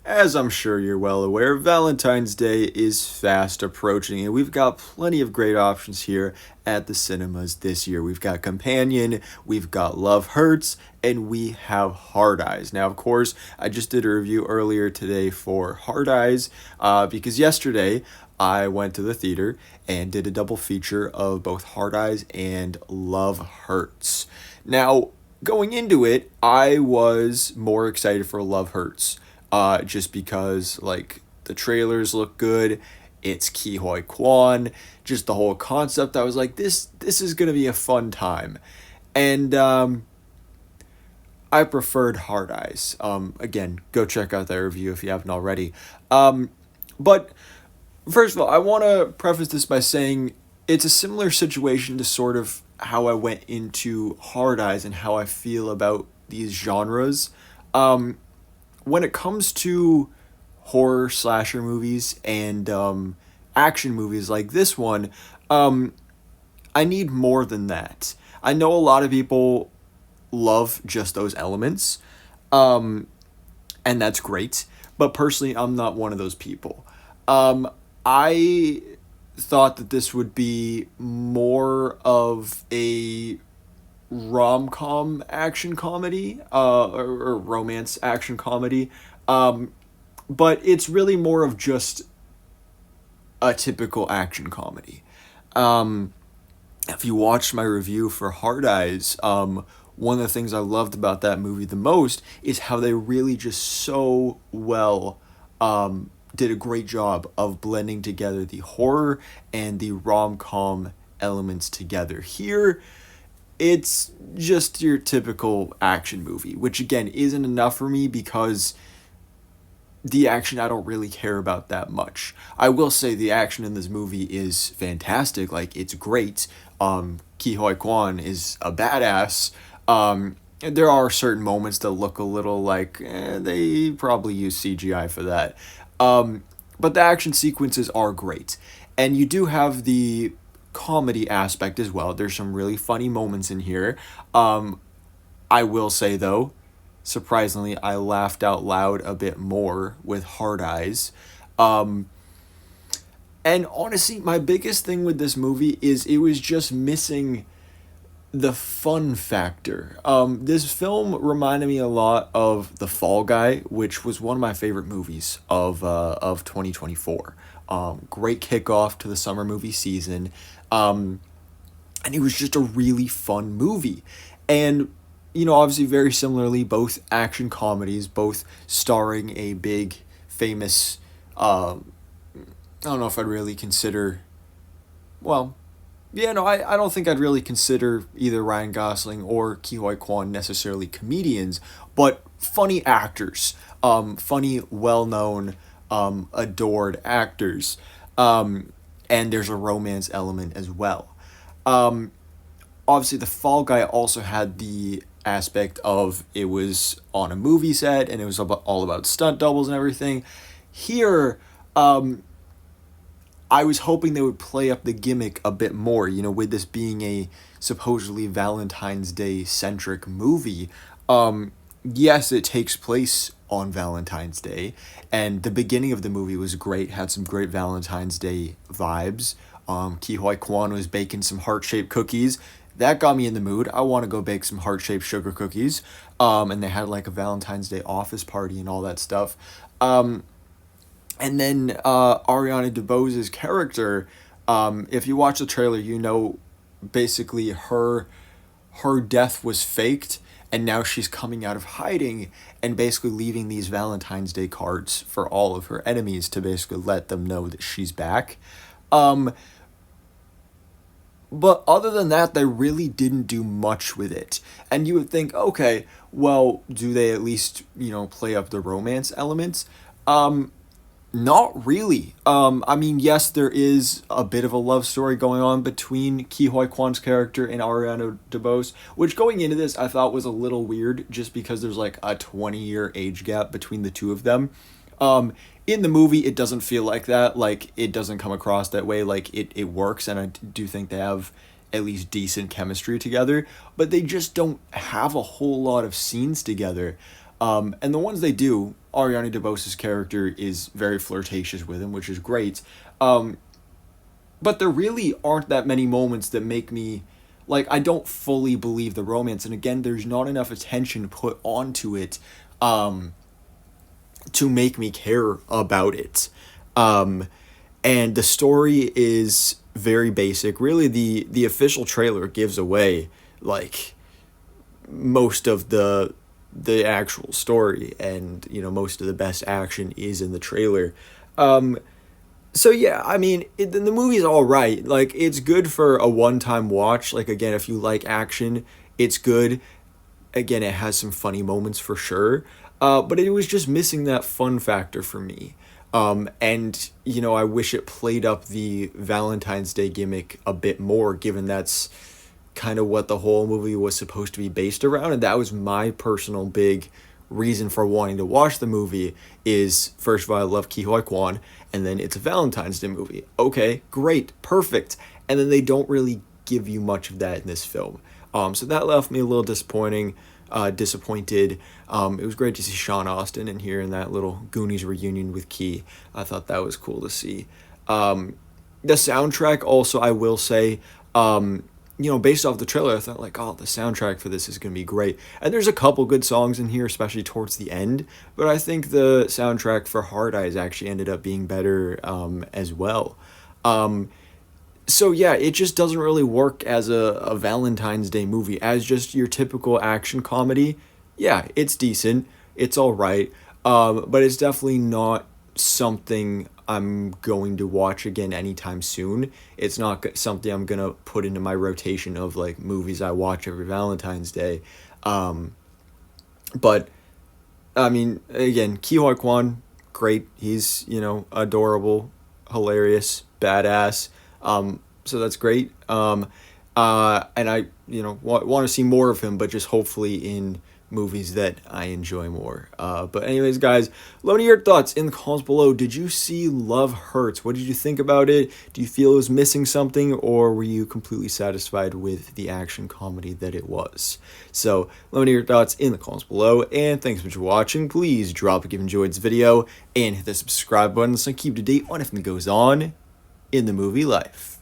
As I'm sure you're well aware, Valentine's Day is fast approaching, and we've got plenty of great options here at the cinemas this year. We've got Companion, we've got Love Hurts, and we have Hard Eyes. Now, of course, I just did a review earlier today for Hard Eyes because yesterday I went to the theater and did a double feature of both Hard Eyes and Love Hurts. Now, going into it, I was more excited for Love Hurts just because like the trailers look good. It's Ki Hoi Kwan, just the whole concept. I was like, this is gonna be a fun time, and I preferred Hard Eyes. Again, go check out that review if you haven't already. But first of all, I want to preface this by saying it's a similar situation to sort of how I went into Hard Eyes and how I feel about these genres. When it comes to horror slasher movies and action movies like this one, I need more than that. I know a lot of people love just those elements, um, and that's great. But personally, I'm not one of those people. I thought that this would be more of a rom com action comedy, or romance action comedy. Um, but it's really more of just a typical action comedy. Um, if you watched my review for Hard Eyes, one of the things I loved about that movie the most is how they really just so well did a great job of blending together the horror and the rom com elements together. Here, it's just your typical action movie, which again isn't enough for me because the action I don't really care about that much. I will say the action in this movie is fantastic, like it's great. Ki Hoi Kwan is a badass. There are certain moments that look a little like they probably use CGI for that. But the action sequences are great. And you do have the comedy aspect as well. There's some really funny moments in here. I will say though, surprisingly, I laughed out loud a bit more with Hard Eyes. Um, and honestly, my biggest thing with this movie is it was just missing the fun factor. This film reminded me a lot of The Fall Guy, which was one of my favorite movies of 2024. Great kickoff to the summer movie season. Um, and it was just a really fun movie. And obviously very similarly, both action comedies, both starring a big famous I don't know if I'd really consider, well, yeah, no, I don't think I'd really consider either Ryan Gosling or Ke Huy Quan necessarily comedians, but funny actors, funny, well-known, adored actors, and there's a romance element as well. Um, Obviously, The Fall Guy also had the aspect of it was on a movie set and it was all about stunt doubles and everything. Here, I was hoping they would play up the gimmick a bit more, with this being a supposedly Valentine's Day centric movie. Yes, it takes place on Valentine's Day, and the beginning of the movie was great, had some great Valentine's Day vibes. Ki Hoi Kwan was baking some heart shaped cookies. That got me in the mood. I want to go bake some heart shaped sugar cookies. And they had like a Valentine's Day office party and all that stuff. Um, and then Ariana DeBose's character, if you watch the trailer, basically her death was faked, and now she's coming out of hiding and basically leaving these Valentine's Day cards for all of her enemies to basically let them know that she's back. Um, but other than that, they really didn't do much with it. And you would think, okay, well, do they at least, play up the romance elements? Um, Not really. I mean, yes, there is a bit of a love story going on between Ki Hoi Kwan's character and Ariana DeBose, which going into this I thought was a little weird just because there's like a 20-year age gap between the two of them. In the movie, it doesn't feel like that. Like, it doesn't come across that way. Like, it works, and I do think they have at least decent chemistry together, but they just don't have a whole lot of scenes together. And the ones they do Ariana DeBose's character is very flirtatious with him, which is great. But there really aren't that many moments that make me, like, I don't fully believe the romance. And again, there's not enough attention put onto it to make me care about it. And the story is very basic. Really, the official trailer gives away, like, most of the actual story, and most of the best action is in the trailer. So yeah, I mean, the movie's all right. Like, it's good for a one-time watch. Like, again, if you like action, it's good. Again, it has some funny moments for sure. But it was just missing that fun factor for me. And I wish it played up the Valentine's Day gimmick a bit more, given that's kind of what the whole movie was supposed to be based around. And that was my personal big reason for wanting to watch the movie. Is, first of all, I love Ke Huy Quan, and then it's a Valentine's Day movie. Okay, great, perfect. And then they don't really give you much of that in this film. So that left me a little disappointed. It was great to see Sean Astin in here in that little Goonies reunion with Key. I thought that was cool to see. The soundtrack also, I will say, based off the trailer, I thought, like, oh, the soundtrack for this is going to be great. And there's a couple good songs in here, especially towards the end. But I think the soundtrack for Hard Eyes actually ended up being better as well. So yeah, it just doesn't really work as a Valentine's Day movie. As just your typical action comedy, yeah, it's decent. It's all right. But it's definitely not something I'm going to watch again anytime soon. It's not something I'm going to put into my rotation of, like, movies I watch every Valentine's Day. But, I mean, again, Ke Huy Quan, great. He's, adorable, hilarious, badass. So that's great. And I, want to see more of him, but just hopefully in movies that I enjoy more. But anyways, guys, let me know your thoughts in the comments below. Did you see Love Hurts? What did you think about it? Do you feel it was missing something, or were you completely satisfied with the action comedy that it was? So let me know your thoughts in the comments below, and thanks so much for watching. Please drop a like if you enjoyed this video, and hit the subscribe button so I keep up to date on everything that goes on in the movie life.